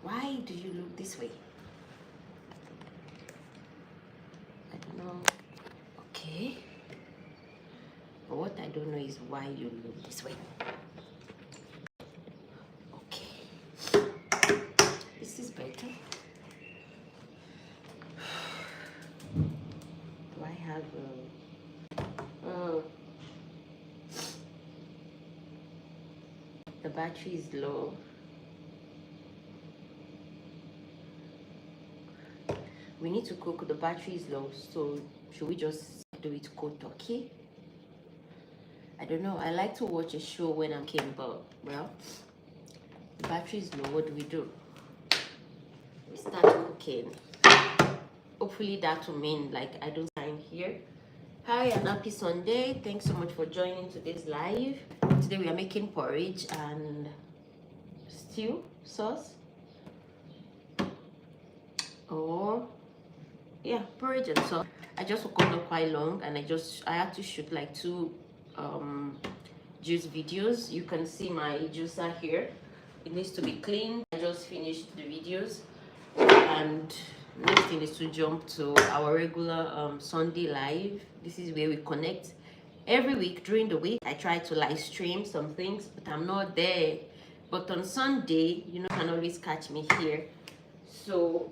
Why do you look this way? I don't know. Okay. But what I don't know is why you look this way. Okay. This is better. Do I have the battery is low. We need to cook. The battery is low, so should we just do it cold turkey? I don't know. I like to watch a show when I'm cooking, but well, the battery is low. What do we do? We start cooking. Hopefully that will mean like I don't time here. Hi and happy Sunday. Thanks so much for joining today's live. Today we are making porridge and stew sauce. Or yeah, porridge and sauce. I just woke up not quite long and I had to shoot like 2 juice videos. You can see my juicer here. It needs to be cleaned. I just finished the videos, and next thing is to jump to our regular Sunday live. This is where we connect every week. During the week I try to live stream some things, but I'm not there. But on Sunday, you know, you can always catch me here. So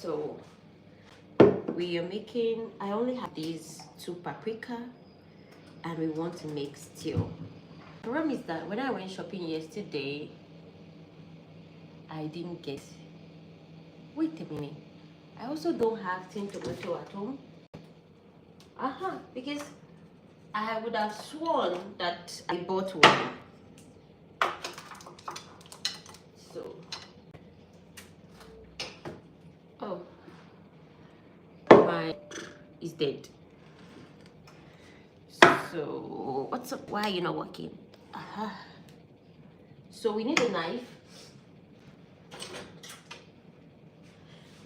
So we are making, I only have these 2 paprika and we want to make stew. The problem is that when I went shopping yesterday, I didn't get, wait a minute, I also don't have tin tomato at home. Because I would have sworn that I bought one. So my is dead. So what's up? Why are you not working? So we need a knife,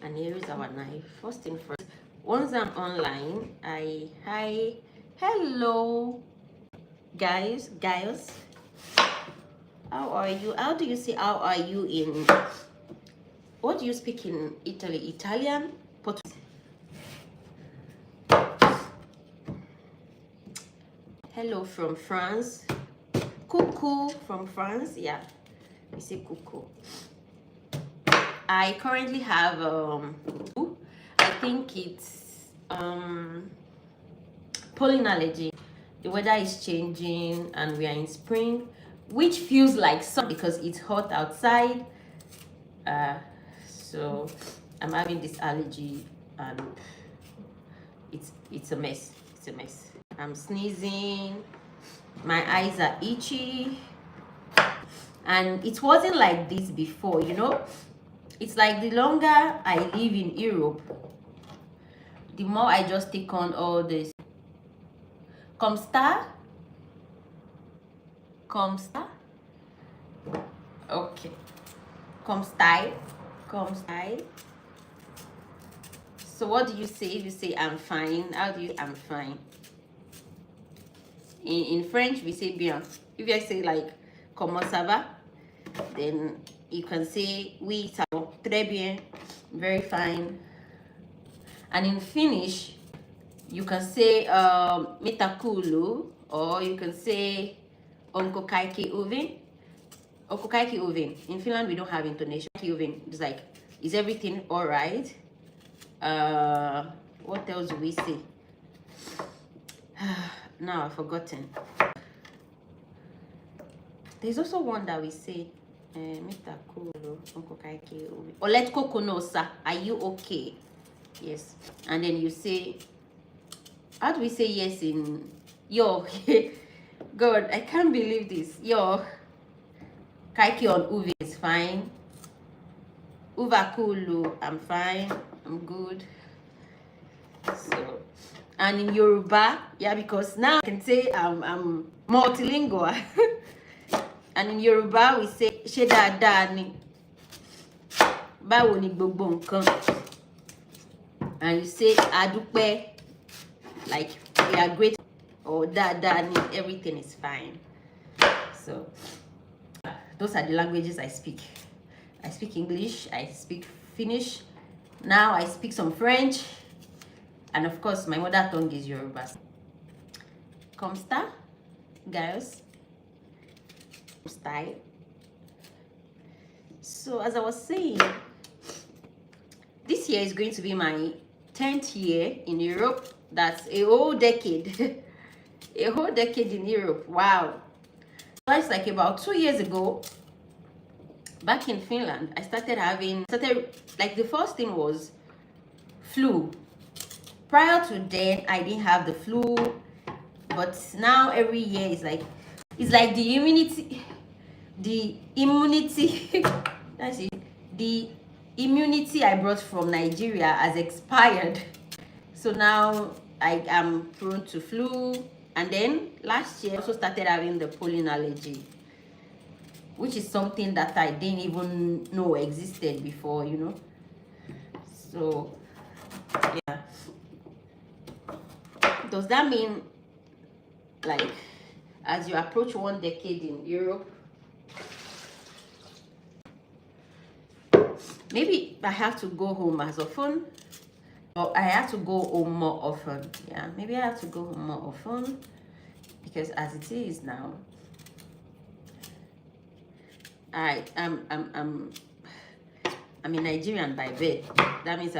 and here is our knife. First thing first, once I'm online, hello guys, how are you? How do you say how are you in, what do you speak in Italy? Italian? Portuguese? Hello from France. Coucou from France. Yeah, we say coucou. I currently have I think it's pollen allergy. The weather is changing and we are in spring, which feels like summer because it's hot outside. So I'm having this allergy and it's a mess. It's a mess. I'm sneezing, my eyes are itchy, and it wasn't like this before, you know. It's like the longer I live in Europe, the more I just take on all this. Come star? Okay. Come style. So what do you say if you say I'm fine? How do you say I'm fine? In French, we say bien. If I say like comment ça va, then you can say oui, ça va, très bien, very fine. And in Finnish, you can say metakulu, or you can say onko kaikki uvin. Onko kaikki uvin. In Finland, we don't have intonation. Uvin. It's like, is everything all right? What else do we say? Now I've forgotten. There's also one that we say, Olet kokonosa, are you okay? Yes. And then you say, how do we say yes in yo? God, I can't believe this. Yo, kaiki on uvi is fine. Uvakulu, I'm fine. I'm good. So, and in Yoruba, yeah, because now I can say I'm multilingual. And in Yoruba, we say, Ṣé dáadáa ni? Báwo ni gbogbo nǹkan? and you say adupe, like we are great, or that everything is fine. So those are the languages I speak. I speak English, I speak Finnish, now I speak some French, and of course my mother tongue is Yoruba. Comsta, guys, style. So as I was saying, this year is going to be my 10th year in Europe. That's a whole decade. A whole decade in Europe. Wow. It's like about 2 years ago, back in Finland, I started like the first thing was flu. Prior to then, I didn't have the flu, but now every year is like, it's like the immunity, that's it, the immunity I brought from Nigeria has expired. So now I am prone to flu. And then last year I also started having the pollen allergy, which is something that I didn't even know existed before, you know. So yeah, does that mean, like, as you approach 1 decade in Europe, maybe I have to go home as often, or I have to go home more often? Yeah, maybe I have to go home more often, because as it is now, I'm a Nigerian by birth. That means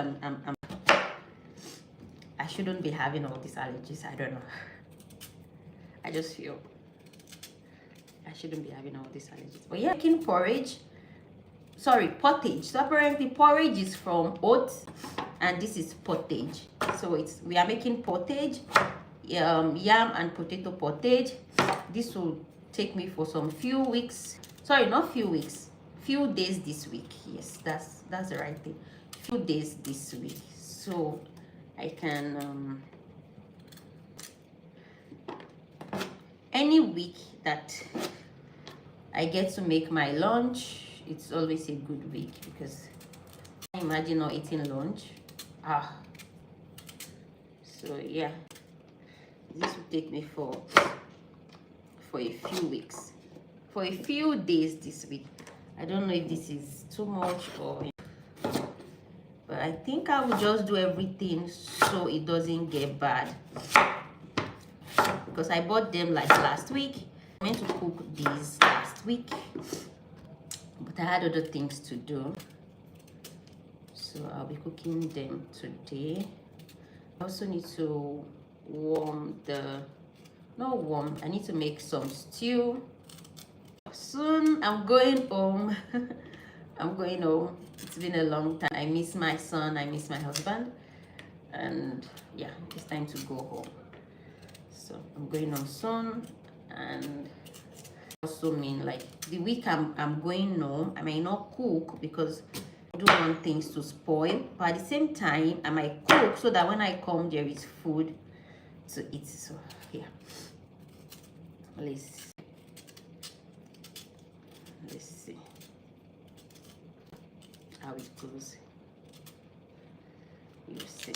I shouldn't be having all these allergies. I don't know. I just feel I shouldn't be having all these allergies. But yeah, making porridge. Sorry, pottage. So apparently porridge is from oats, and this is pottage. So we are making pottage, yam and potato pottage. This will take me for some few weeks. Sorry, not few weeks. Few days this week. Yes, that's the right thing. Few days this week. So I can any week that I get to make my lunch, it's always a good week, because I imagine not eating lunch. So yeah, this will take me for a few weeks, for a few days this week. I don't know if this is too much, or, but I think I will just do everything so it doesn't get bad, because I bought them like last week. I meant to cook these last week, but I had other things to do, so I'll be cooking them today. I also need to I need to make some stew. Soon I'm going home. I'm going home. It's been a long time. I miss my son, I miss my husband, and yeah, it's time to go home. So I'm going home soon, and also mean, like, the week I'm going home, I may not cook because I don't want things to spoil, but at the same time I might cook so that when I come there is food to eat. So yeah, let's see how it goes. We'll see.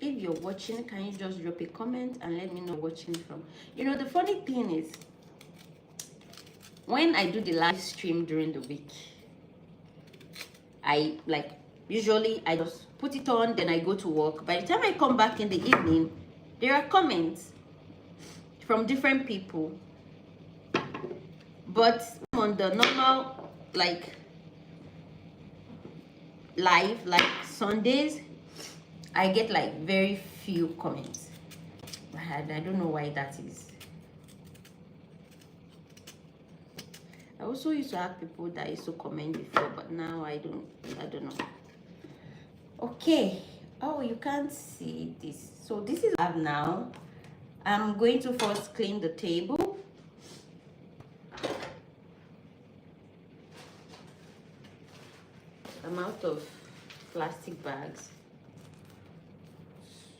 If you're watching, can you just drop a comment and let me know watching from? You know, the funny thing is, when I do the live stream during the week, I usually I just put it on, then I go to work. By the time I come back in the evening, there are comments from different people. But on the normal like live, like Sundays, I get like very few comments. I don't know why that is. I also used to have people that used to comment before, but now I don't know. Okay. Oh, you can't see this. So this is what I have now. I'm going to first clean the table. I'm out of plastic bags,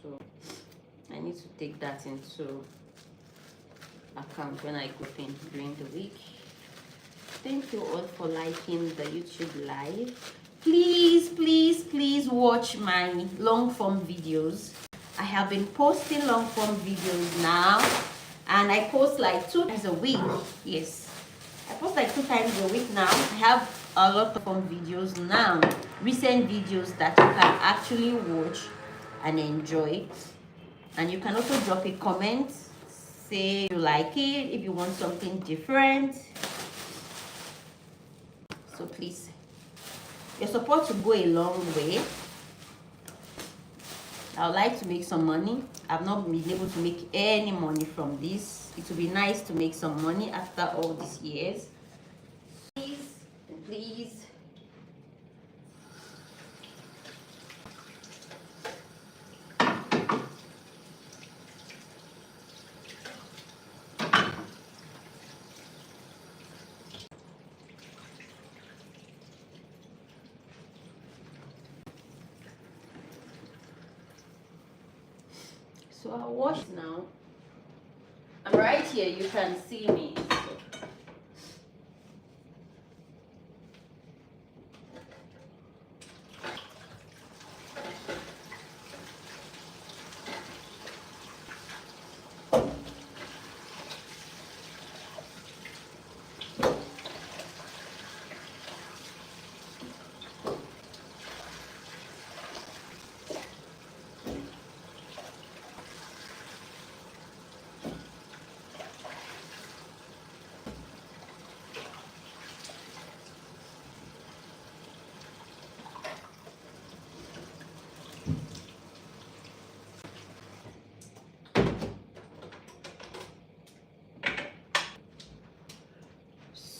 so I need to take that into account when I go in during the week. Thank you all for liking the YouTube live. Please watch my long form videos. I have been posting long form videos now, and I post like 2 times a week. Yes, I post like 2 times a week now. I have a lot of fun videos now, recent videos that you can actually watch and enjoy. And you can also drop a comment, say you like it, if you want something different. So please, your support will go a long way. I would like to make some money. I've not been able to make any money from this. It would be nice to make some money after all these years. Please. So I'll wash now. I'm right here, you can see me.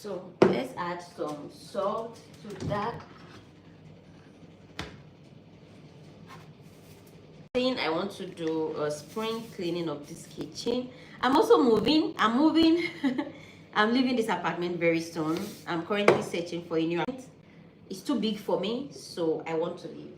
So let's add some salt to that. I want to do a spring cleaning of this kitchen. I'm also moving. I'm moving. I'm leaving this apartment very soon. I'm currently searching for a new apartment. It's too big for me, so I want to leave.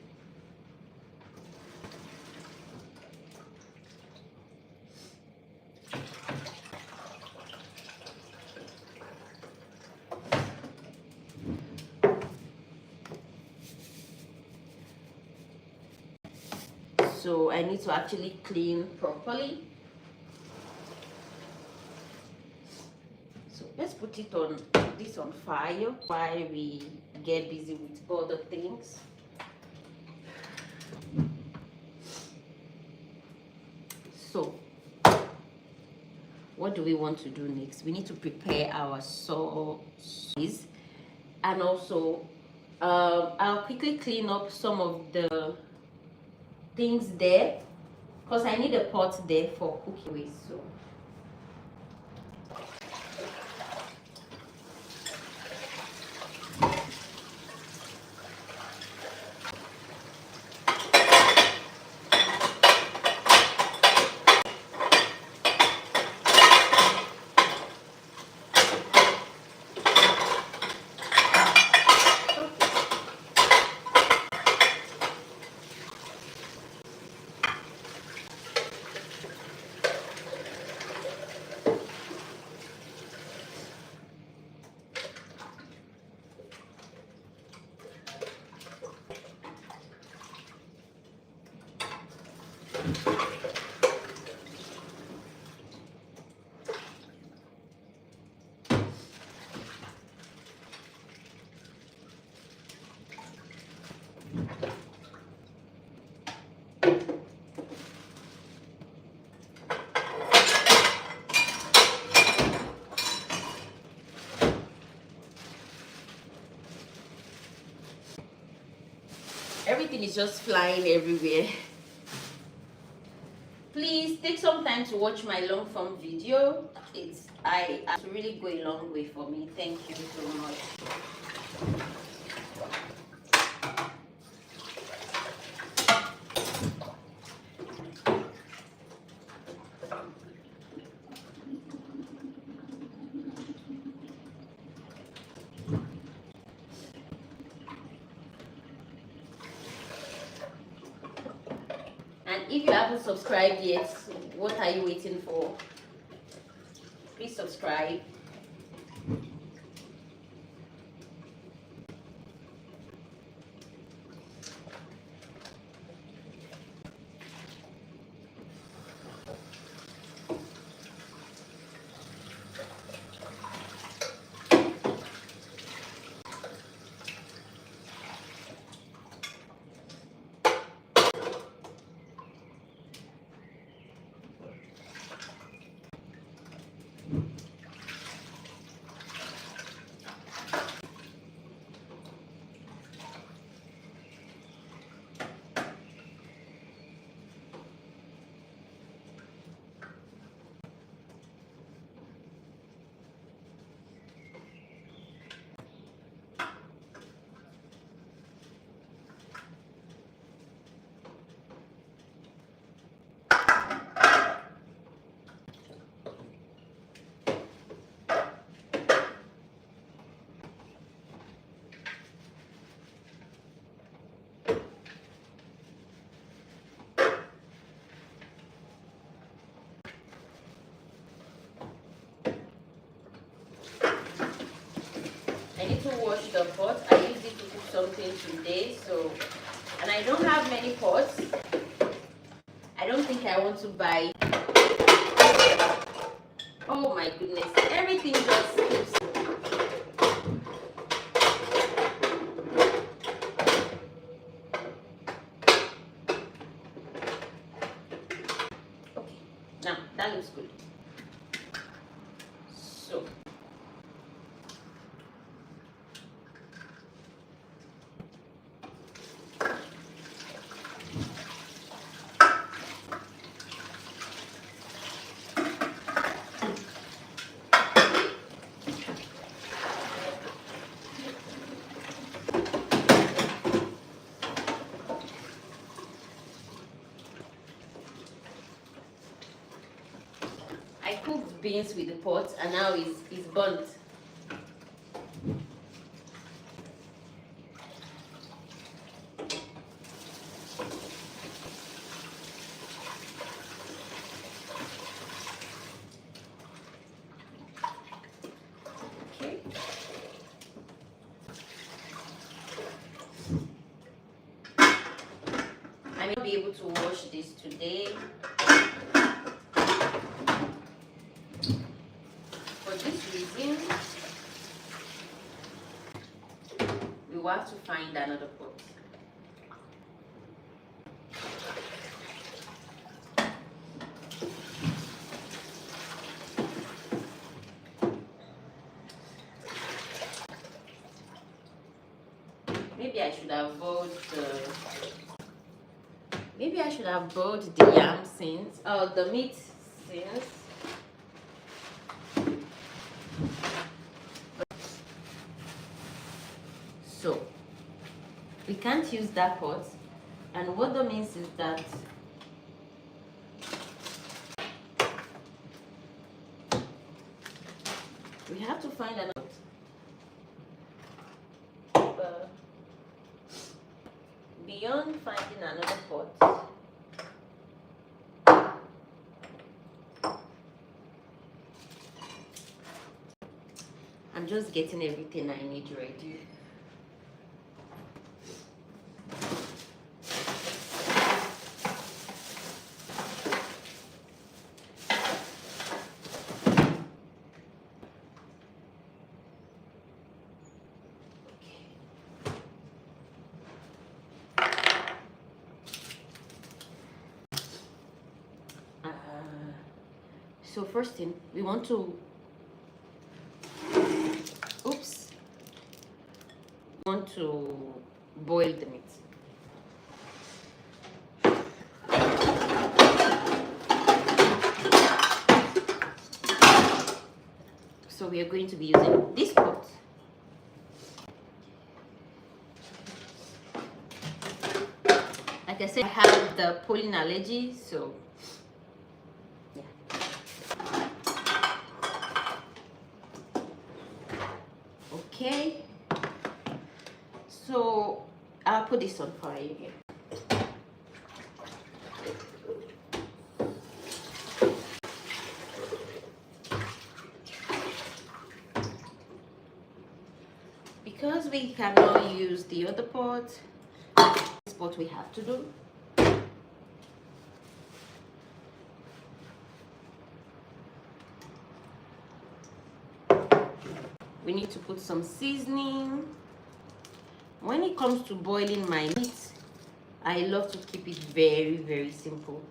So I need to actually clean properly. So let's put this on fire while we get busy with other things. So what do we want to do next? We need to prepare our sauce, and also I'll quickly clean up some of the things there, because I need a pot there for cooking with. So everything is just flying everywhere. Please take some time to watch my long form video. It's really go a long way for me. Thank you so much. And if you haven't subscribed yet, what are you waiting for? Please subscribe. I need to wash the pot. I used it to cook something today, so, and I don't have many pots. I don't think I want to buy. Oh my goodness, everything just keeps. Okay, now that looks good. So. I cooked beans with the pot and now it's burnt. Okay. I may not be able to wash this today. For this reason, we will have to find another pot. Maybe I should have bought the yam since, the meat since. So we can't use that pot, and what that means is that we have to find another pot. Beyond finding another pot, I'm just getting everything I need ready. So first thing, we want to, boil the meat. So we are going to be using this pot. Like I said, I have the pollen allergy, so yeah. Okay, so I'll put this on fire here. Because we cannot use the other pot, this is what we have to do. We need to put some seasoning. When it comes to boiling my meat, I love to keep it very simple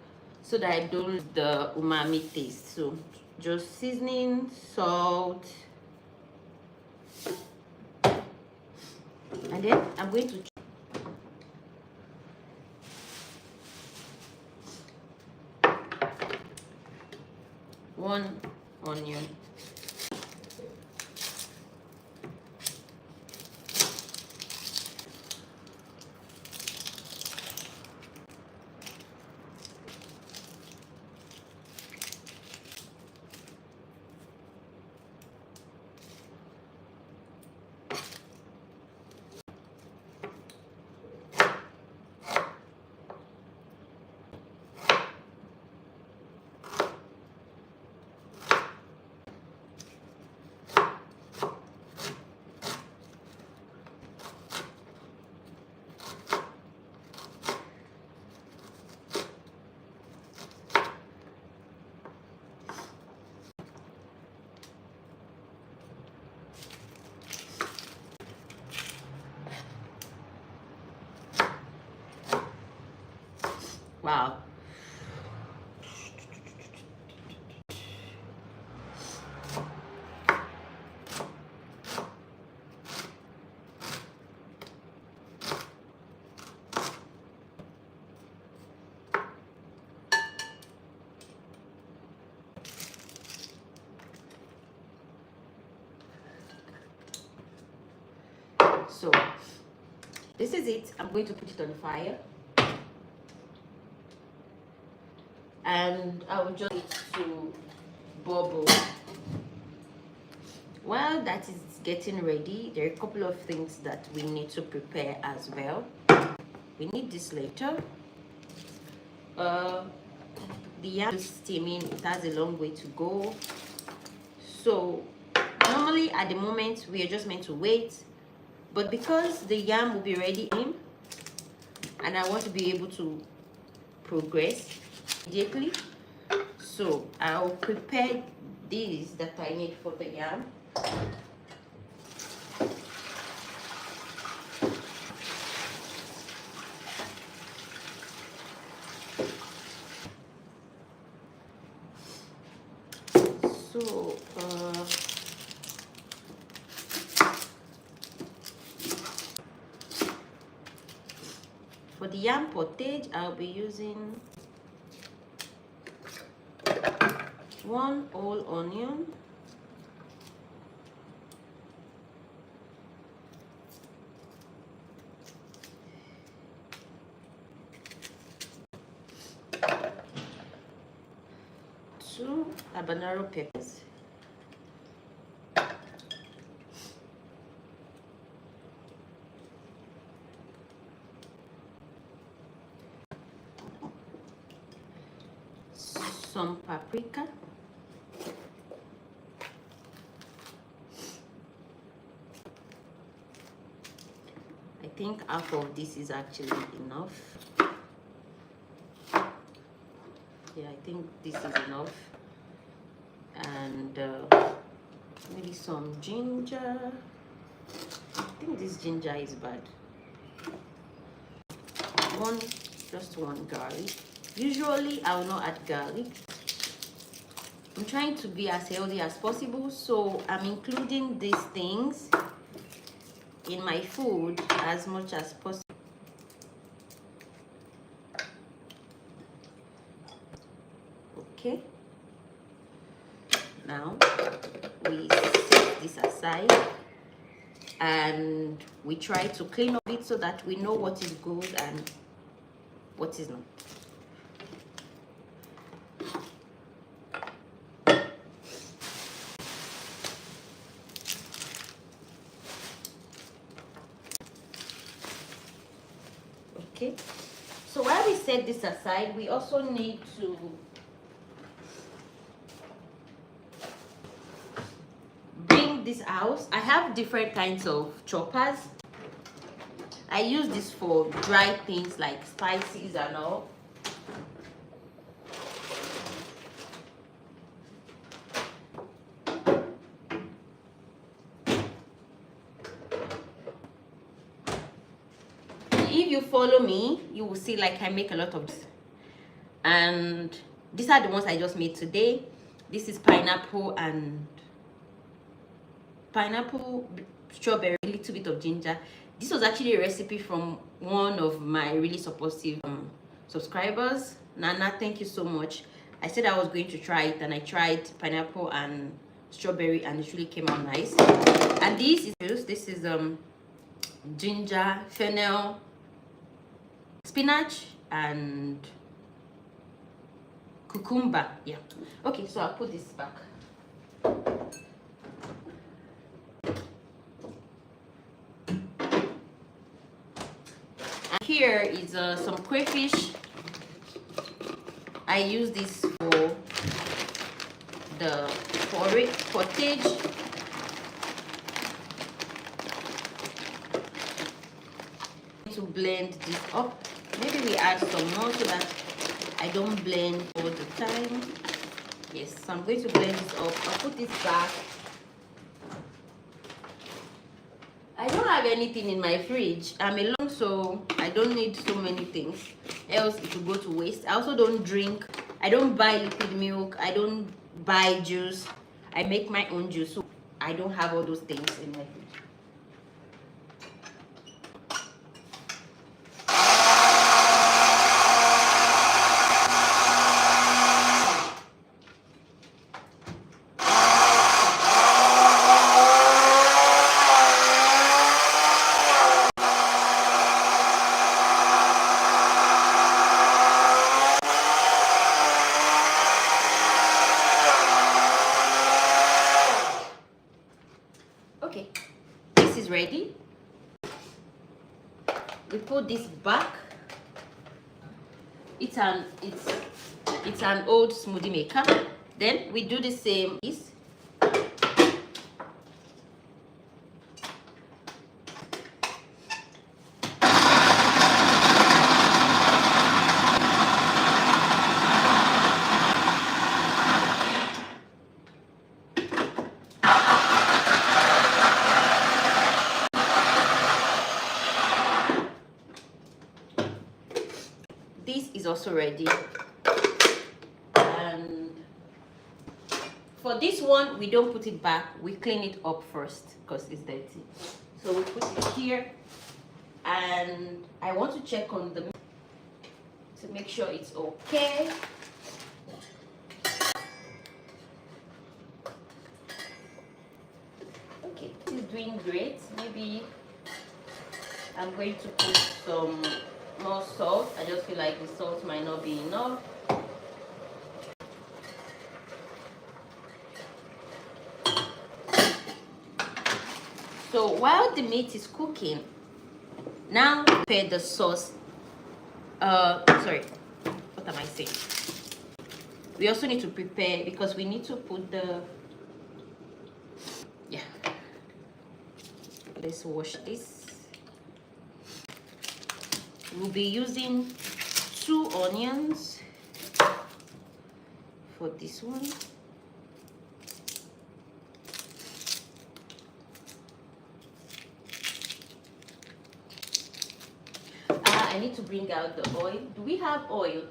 so that I don't lose the umami taste. So just seasoning, salt, and then I'm going to one onion. Wow. So this is it. I'm going to put it on fire, and I will just it to bubble. While that is getting ready, there are a couple of things that we need to prepare as well. We need this later. The yam is steaming. It has a long way to go. So normally at the moment we are just meant to wait, but because the yam will be ready in, and I want to be able to progress immediately, so I'll prepare these that I need for the yam. So for the yam pottage, I'll be using 1 whole onion, two habanero peppers, some paprika, I think half of this is actually enough. Yeah, I think this is enough. And maybe some ginger. I think this ginger is bad. Just one garlic. Usually I will not add garlic. I'm trying to be as healthy as possible, so I'm including these things in my food as much as possible. Okay, Now we set this aside and we try to clean up it so that we know what is good and what is not. Okay, so while we set this aside, we also need to bring this out. I have different kinds of choppers. I use this for dry things like spices and all. If you follow me, you will see like I make a lot of this. And these are the ones I just made today. This is pineapple, strawberry, a little bit of ginger. This was actually a recipe from one of my really supportive subscribers. Nana, thank you so much. I said I was going to try it and I tried pineapple and strawberry and it really came out nice. And this is ginger, fennel, spinach and cucumber. Yeah. Okay, so I'll put this back. And here is some crayfish. I use this for the pottage. To blend this up. Maybe we add some more so that I don't blend all the time. Yes, so I'm going to blend this up. I'll put this back. I don't have anything in my fridge. I'm alone, so I don't need so many things. Else it will go to waste. I also don't drink. I don't buy liquid milk. I don't buy juice. I make my own juice, so I don't have all those things in my fridge. Okay, this is ready. We put this back. It's an old smoothie maker. Then we do the same. This is also ready. And for this one, we don't put it back. We clean it up first because it's dirty. So we put it here. And I want to check on the to make sure it's okay. Okay, this is doing great. Maybe I'm going to put some more salt. I just feel like the salt might not be enough. So while the meat is cooking, now prepare the sauce. Sorry, what am I saying? We also need to prepare because we need to put the let's wash this. We'll be using 2 onions for this one. I need to bring out the oil. Do we have oil?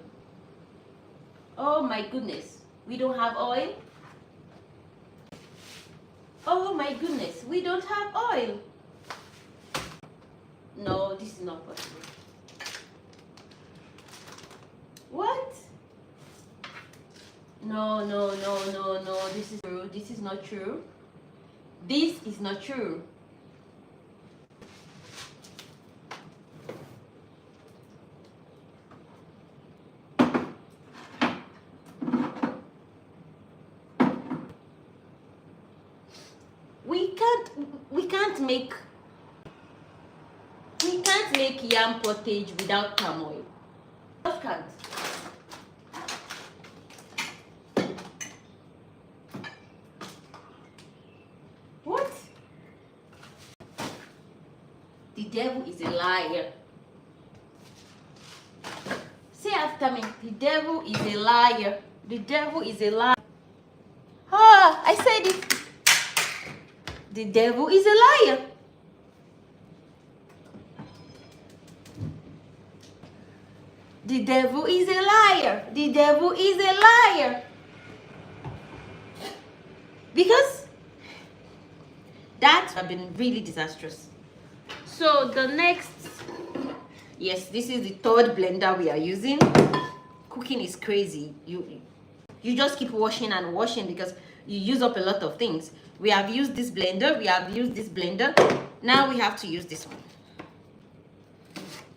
Oh my goodness, we don't have oil. Oh my goodness, we don't have oil. No, this is not possible. What? No, no, no, no, no. This is true. This is not true. This is not true. We can't we can't make we can't make yam pottage without palm oil. Just can't. What? The devil is a liar. Say after me. The devil is a liar. The devil is a liar. Ah, I said it. The devil is a liar. The devil is a liar. The devil is a liar. Because that have been really disastrous. So the next, yes, this is the third blender we are using. Cooking is crazy. You just keep washing and washing because you use up a lot of things. We have used this blender. We have used this blender. Now we have to use this one.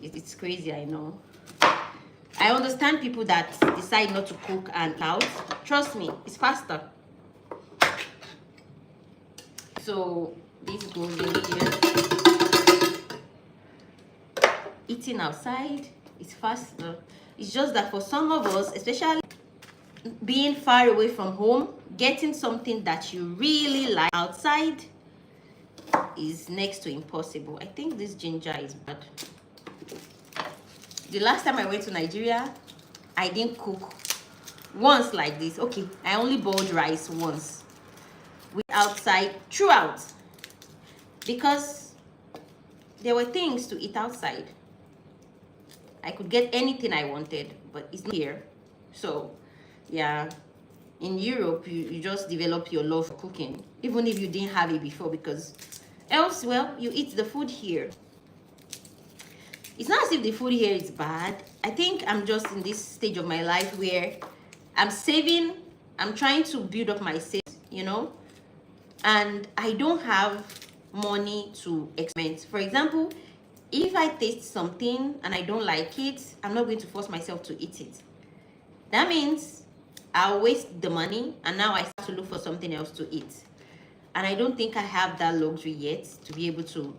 It's crazy, I know. I understand people that decide not to cook and out. Trust me, it's faster. So this goes in here. Eating outside is faster. It's just that for some of us, especially being far away from home, getting something that you really like outside is next to impossible. I think this ginger is bad. The last time I went to Nigeria, I didn't cook once like this. Okay, I only boiled rice once with outside throughout because there were things to eat outside. I could get anything I wanted, but it's not here. So yeah, in Europe you just develop your love for cooking even if you didn't have it before, because else, well, you eat the food here. It's not as if the food here is bad. I think I'm just in this stage of my life where I'm saving. I'm trying to build up my savings, you know, and I don't have money to experiment. For example, if I taste something and I don't like it, I'm not going to force myself to eat it. That means I'll waste the money and now I start to look for something else to eat. And I don't think I have that luxury yet to be able to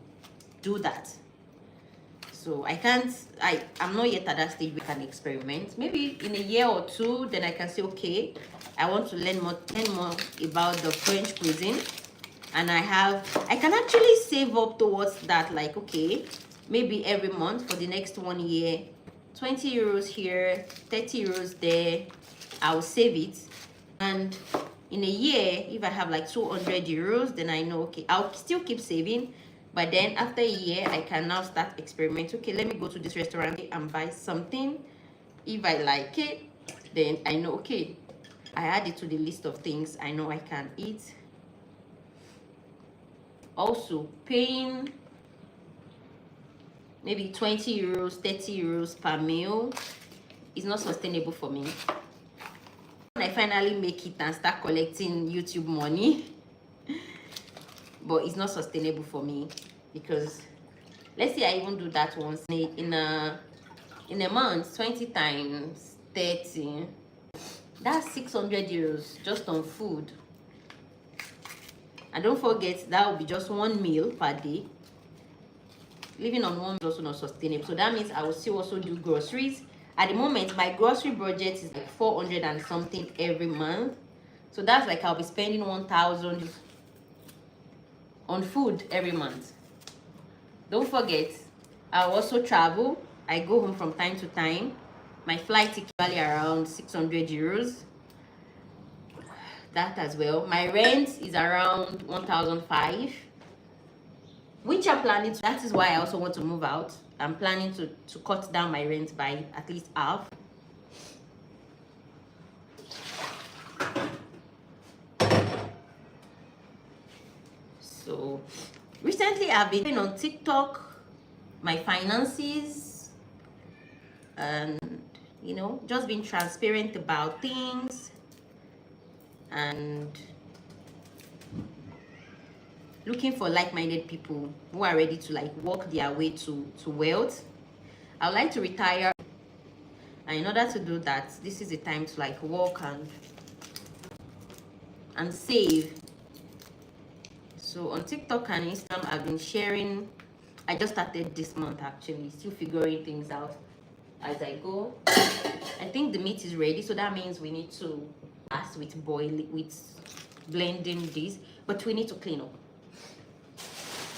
do that. So I can't, I'm not yet at that stage where I can experiment. Maybe in a year or two, then I can say, okay, I want to learn more about the French cuisine. And I can actually save up towards that. Like, okay, maybe every month for the next 1 year, 20 euros here, 30 euros there, I'll save it. And in a year, if I have like 200 euros, then I know, okay, I'll still keep saving. But then after a year, I can now start experimenting. Okay, let me go to this restaurant and buy something. If I like it, then I know, okay, I add it to the list of things I know I can eat. Also, paying maybe 20 euros, 30 euros per meal is not sustainable for me. When I finally make it and start collecting YouTube money, but it's not sustainable for me, because let's say I even do that once in a month. 20 times 30, that's 600 euros just on food. And don't forget, that will be just one meal per day. Living on one is also not sustainable. So that means I will still also do groceries. At the moment, my grocery budget is like 400 and something every month. So that's like I'll be spending 1,000 on food every month. Don't forget, I also travel. I go home from time to time. My flight ticket is around 600 euros. That as well. My rent is around 1,500, which I'm planning to. That is why I also want to move out. I'm planning to cut down my rent by at least half. So recently I've been on TikTok, my finances, and you know, just being transparent about things. and looking for like-minded people who are ready to like walk their way to wealth. I would like to retire, and in order to do that, this is the time to like work and save. So on TikTok and Instagram, I've been sharing. I just started this month actually, still figuring things out as I go. I think the meat is ready, so that means we need to pass with blending this, but we need to clean up,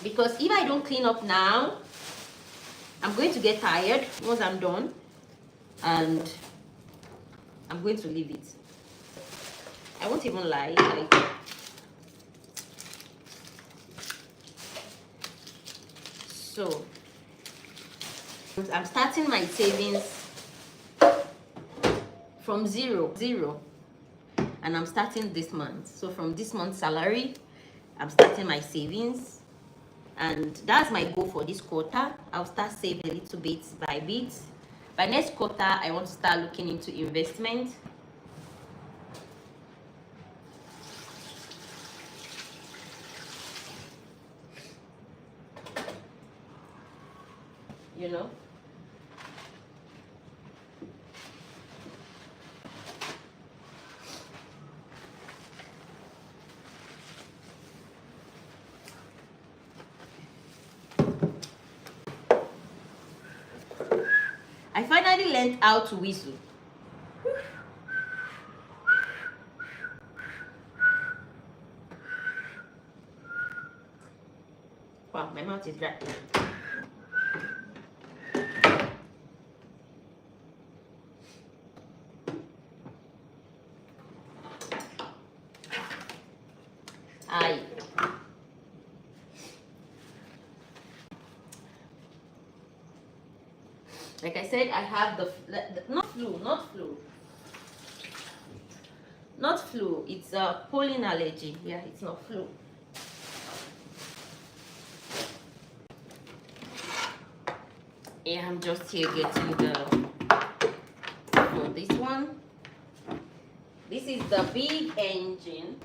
because if I don't clean up now, I'm going to get tired once I'm done, and I'm going to leave it. I won't even lie, like, so I'm starting my savings from zero, and I'm starting this month. So from this month's salary, I'm starting my savings, and that's my goal for this quarter. I'll start saving a little bit by bit. By next quarter, I want to start looking into investment. You know, I finally learned how to whistle. Wow, my mouth is dry. I Like I said, I have the not flu. It's a pollen allergy. Yeah, it's not flu. Yeah, I'm just here getting for this one. This is the big engine.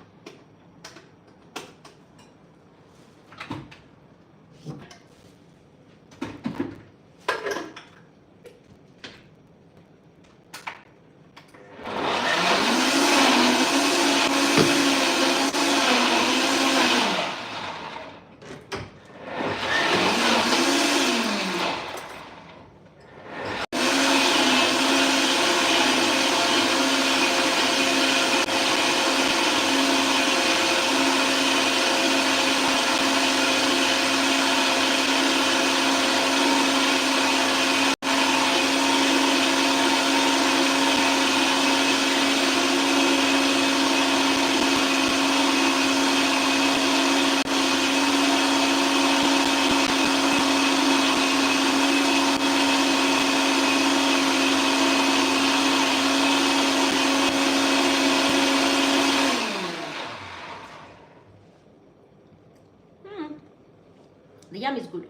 The yam is good.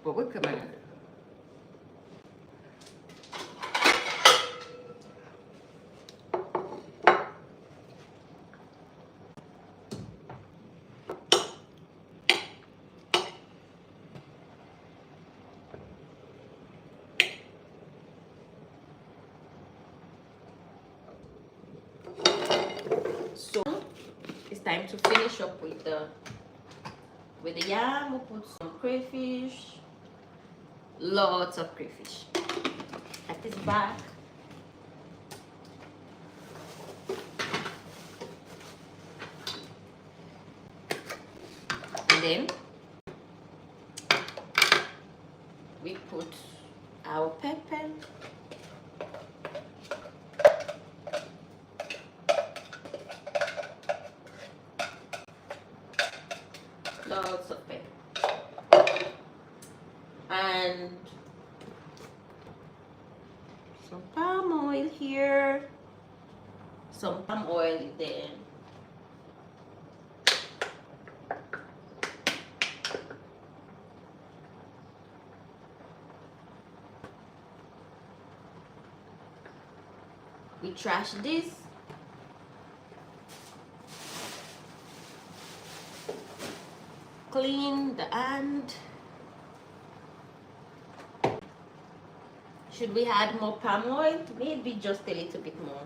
But we're coming. So it's time to finish up with the yam. We'll put some crayfish, lots of crayfish. At this back. And then we put our pepper. Lots of pepper. And some palm oil here. Some palm oil there. We trash this clean the hand. Should we add more palm oil? Maybe just a little bit more.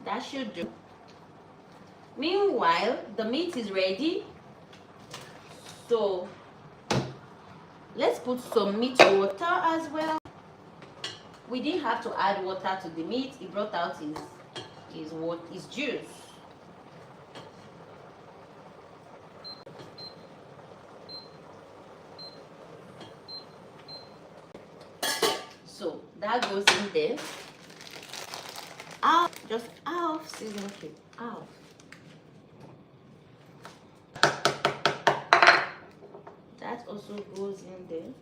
That should do. Meanwhile, the meat is ready. So let's put some meat water as well. We didn't have to add water to the meat. He brought out his juice. So that goes in there. Just half season cube, half. That also goes in there.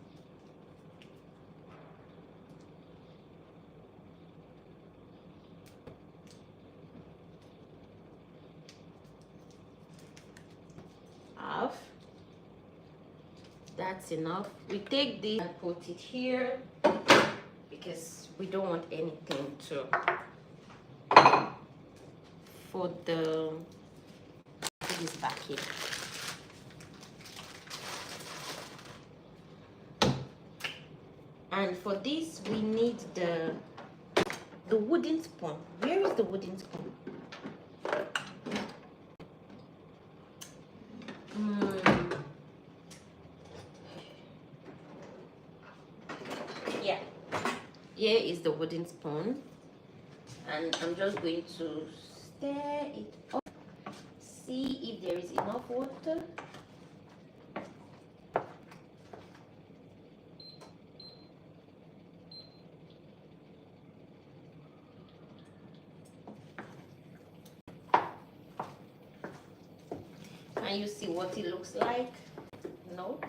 Half. That's enough. We take this and put it here because we don't want anything to for the this back here. And for this we need the wooden spoon. Where is the wooden spoon? Yeah, here is the wooden spoon, and I'm just going to stir it up, see if there is enough water. Can you see what it looks like? No?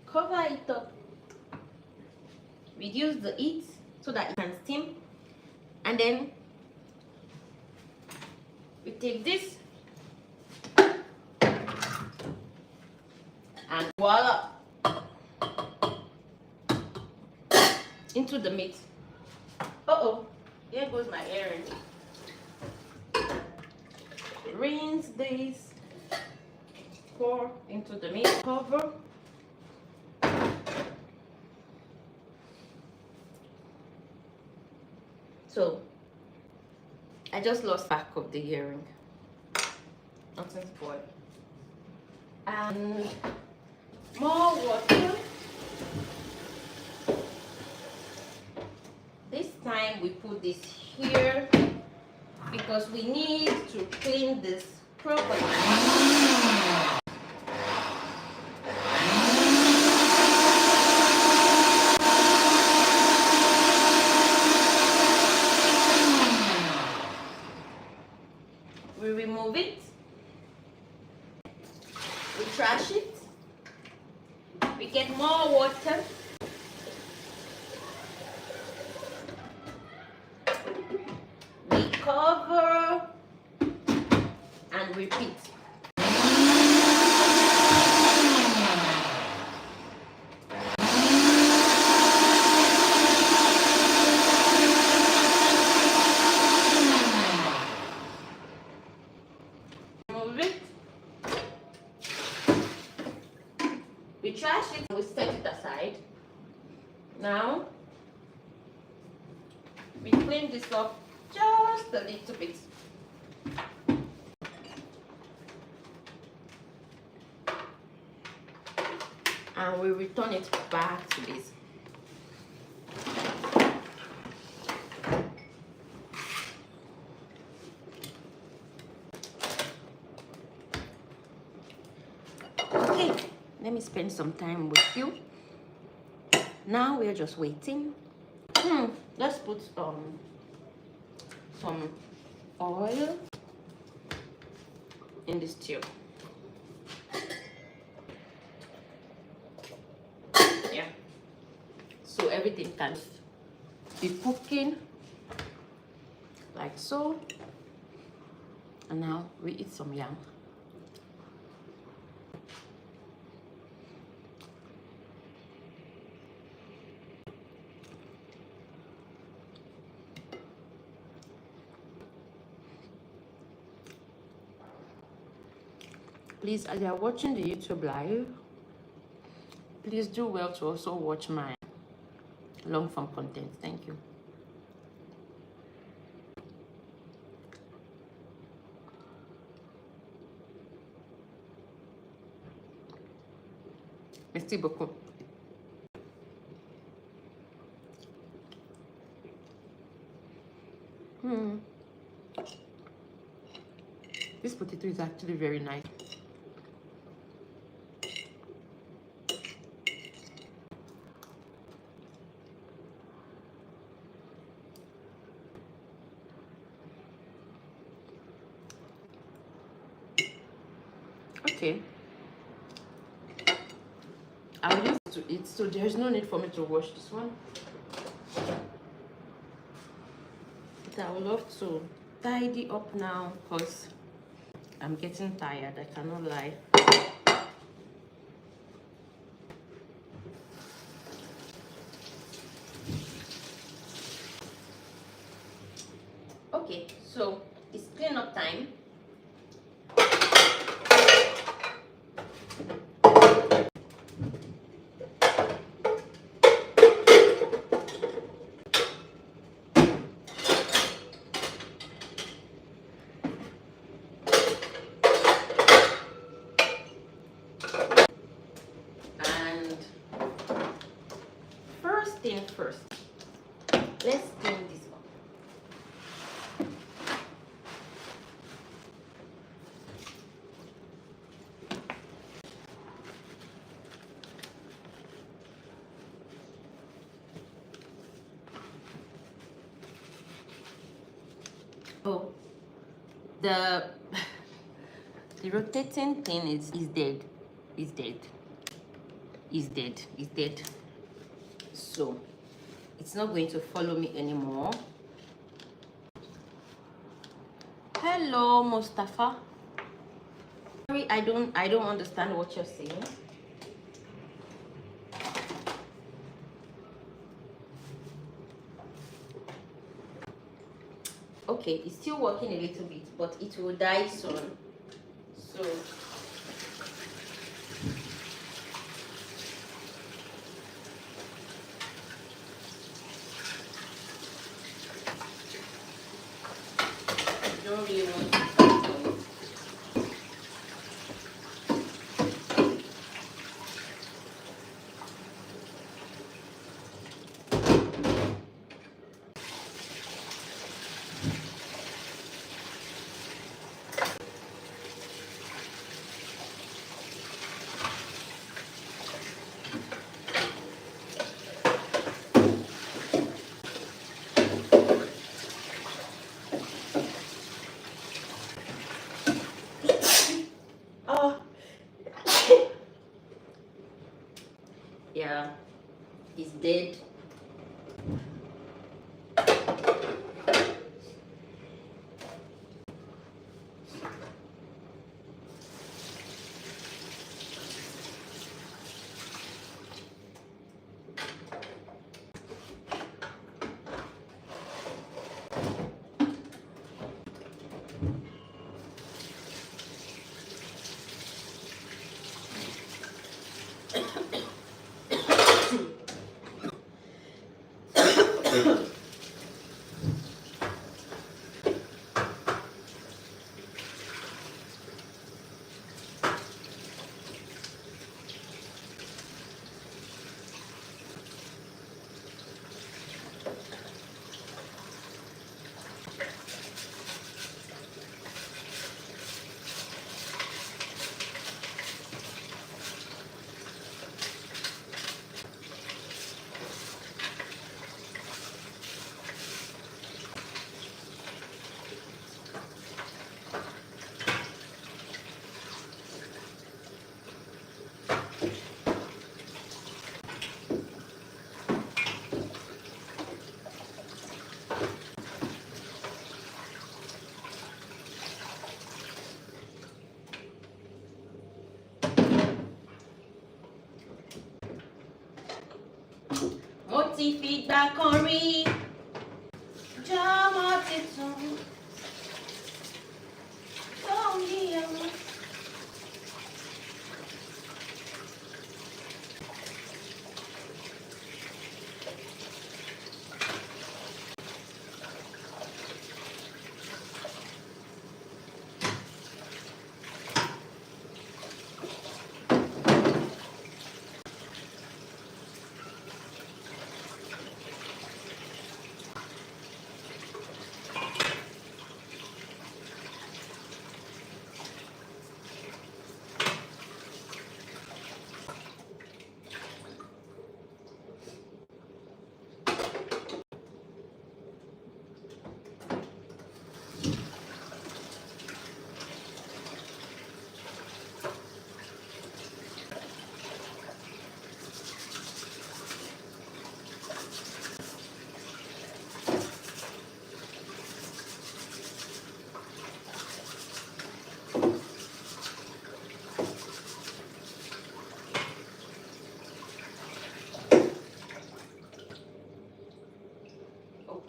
Cover it up. Reduce the heat so that it can steam, and then we take this and voila, into the meat. Uh-oh, here goes my earring. Rinse this, pour into the meat, cover. So I just lost back of the earring. Nothing spoiled. And more water. This time we put this here because we need to clean this properly. We remove it, we trash it, we get more water, we cover and repeat. We trash it and we set it aside. Now we clean this up just a little bit. And we return it back to this. Okay. Let me spend some time with you. Now we're just waiting. Let's put some oil in this tube. Yeah. everything can be cooking like so. And now we eat some yam. Please, as you are watching the YouTube live, please do well to also watch my long form content. Thank you. Merci beaucoup. This potato is actually very nice. Okay. I'm used to it, so there's no need for me to wash this one. But I would love to tidy up now because I'm getting tired. I cannot lie. Okay, so it's cleanup time. Thing first, let's clean this up. Oh, the rotating thing is dead. Is dead. Is dead. Is dead. So it's not going to follow me anymore. Hello, Mustafa. Sorry, I don't understand what you're saying. Okay, it's still working a little bit, but it will die soon. So don't really want to start on it. Yeah, he's dead. sí feedback on rí. Jọmọ titun tó ń yíyọ.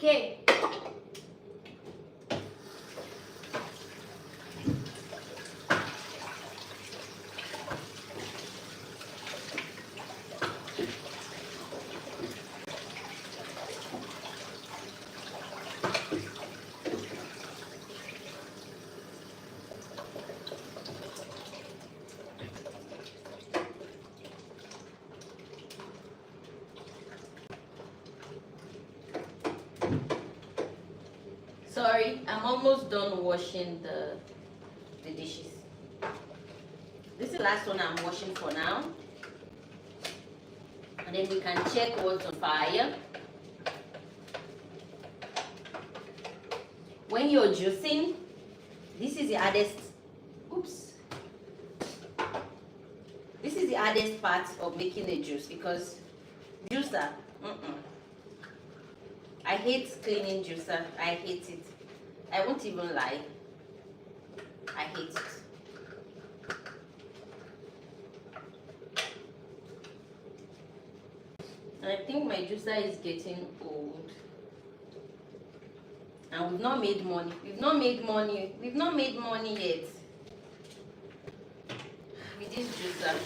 Okay. Sorry, I'm almost done washing the dishes. This is the last one I'm washing for now. And then we can check what's on fire. When you're juicing, this is the hardest, this is the hardest part of making the juice, because juicer, I hate cleaning juicer. I hate it. I won't even lie. I hate it. And I think my juicer is getting old. And we've not made money. We've not made money yet with this juicer.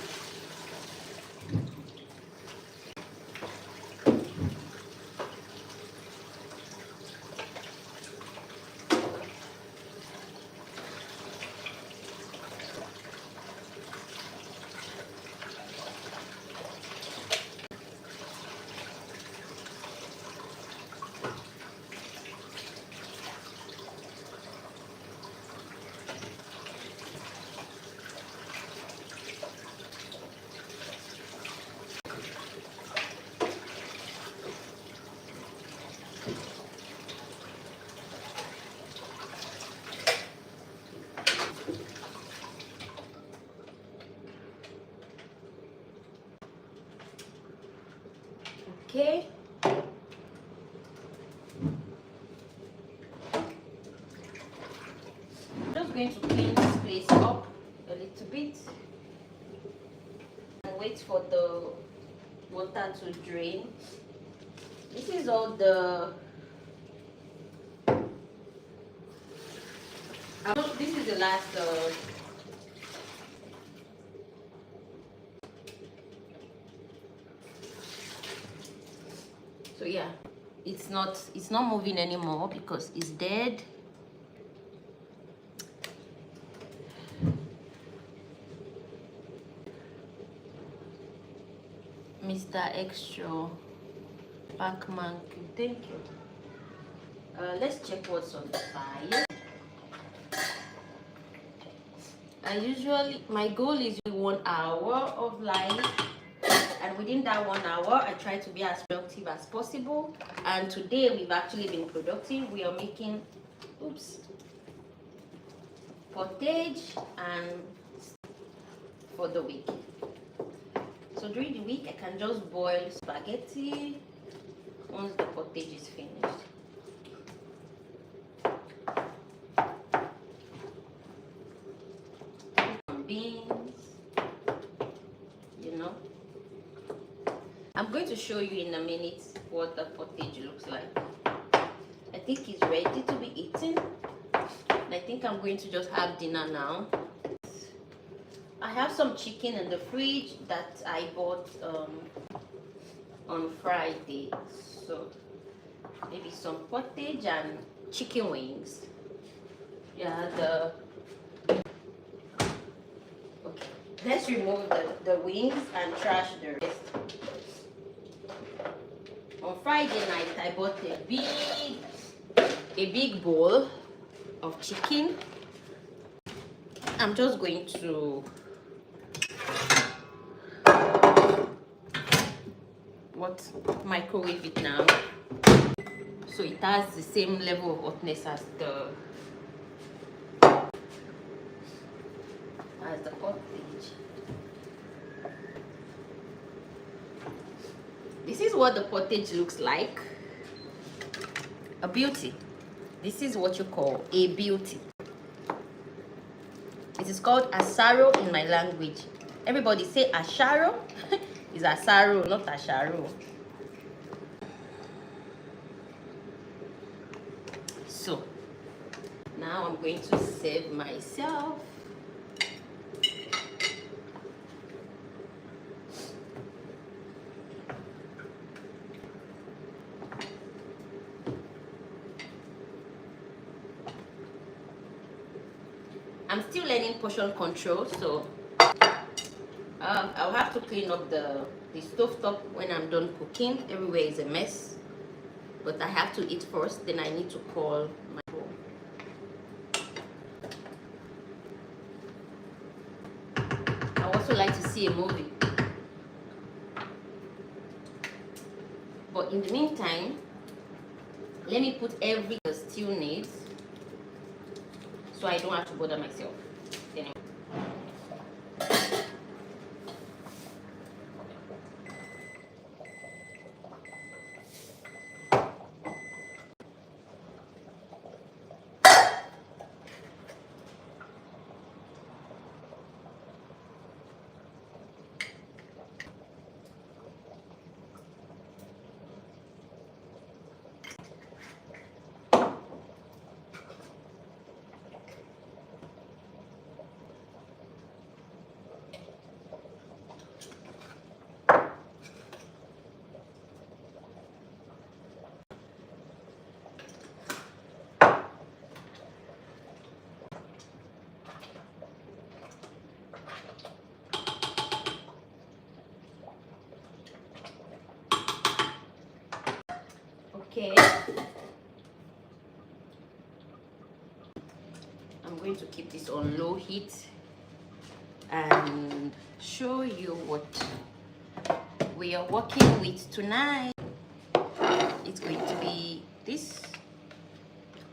Okay. I'm just going to clean this place up a little bit and wait for the water to drain. This is all the this is the last so yeah, it's not moving anymore because it's dead. Mr. Extra Pac-Man, thank you. Let's check what's on the fire. My goal is 1 hour of light, and within that 1 hour I try to be as productive as possible. And today we've actually been productive. We are making pottage and for the week. So during the week I can just boil spaghetti once the pottage is finished. Beans, you know. I'm going to show you in a minute what the pottage looks like. I think it's ready to be eaten. And I think I'm going to just have dinner now. I have some chicken in the fridge that I bought on Friday. So maybe some pottage and chicken wings. Yeah, okay. Let's remove the wings and trash the rest. On Friday night, I bought a big bowl of chicken. I'm just going to microwave it now, so it has the same level of hotness as the pottage. This is what the pottage looks like. A beauty. This is what you call a beauty. It is called asaro in my language. Everybody say asharo. It's asaro, not asharo. So now I'm going to serve myself. I'm still learning portion control, so I'll have to clean up the stove top when I'm done cooking. Everywhere is a mess, but I have to eat first, then I need to call my home. I also like to see a movie, but in the meantime, let me put everything the stew needs, so I don't have to bother myself. Anyway. Okay, I'm going to keep this on low heat and show you what we are working with tonight. It's going to be this.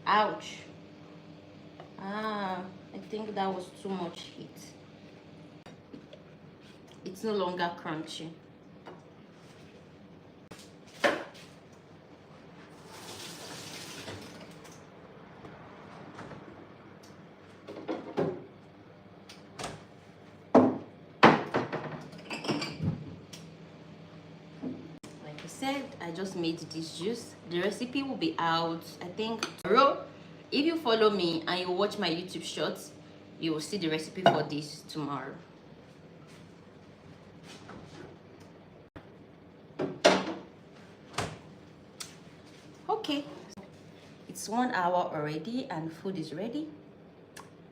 Ouch. I think that was too much heat. It's no longer crunchy. I just made this juice. The recipe will be out, I think, tomorrow. If you follow me and you watch my YouTube shorts, you will see the recipe for this tomorrow. Okay, it's 1 hour already and food is ready,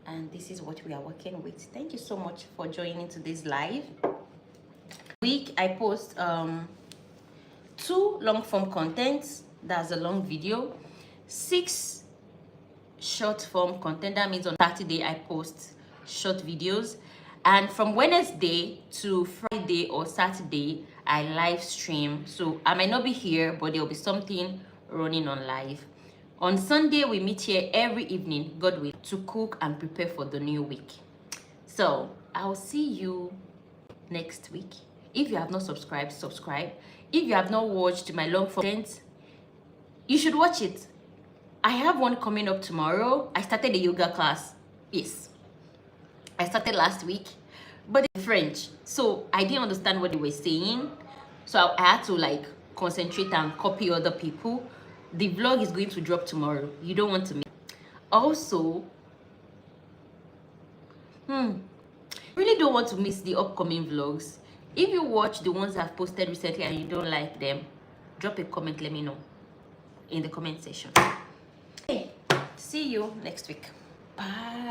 and this is what we are working with. Thank you so much for joining today's live. Week I post 2 long form contents, that's a long video, 6 short form content. That means on Saturday I post short videos, and from Wednesday to Friday or Saturday I live stream. So I might not be here, but there will be something running on live. On Sunday we meet here every evening, God willing, to cook and prepare for the new week. So I'll see you next week. If you have not subscribed, subscribe. If you have not watched my long form content, you should watch it. I have one coming up tomorrow. I started a yoga class. Yes, I started last week, but in French, so I didn't understand what they were saying, so I had to like concentrate and copy other people. The vlog is going to drop tomorrow. You don't want to miss. Also, really don't want to miss the upcoming vlogs. If you watch the ones I've posted recently and you don't like them, drop a comment, let me know in the comment section. Okay, see you next week. Bye.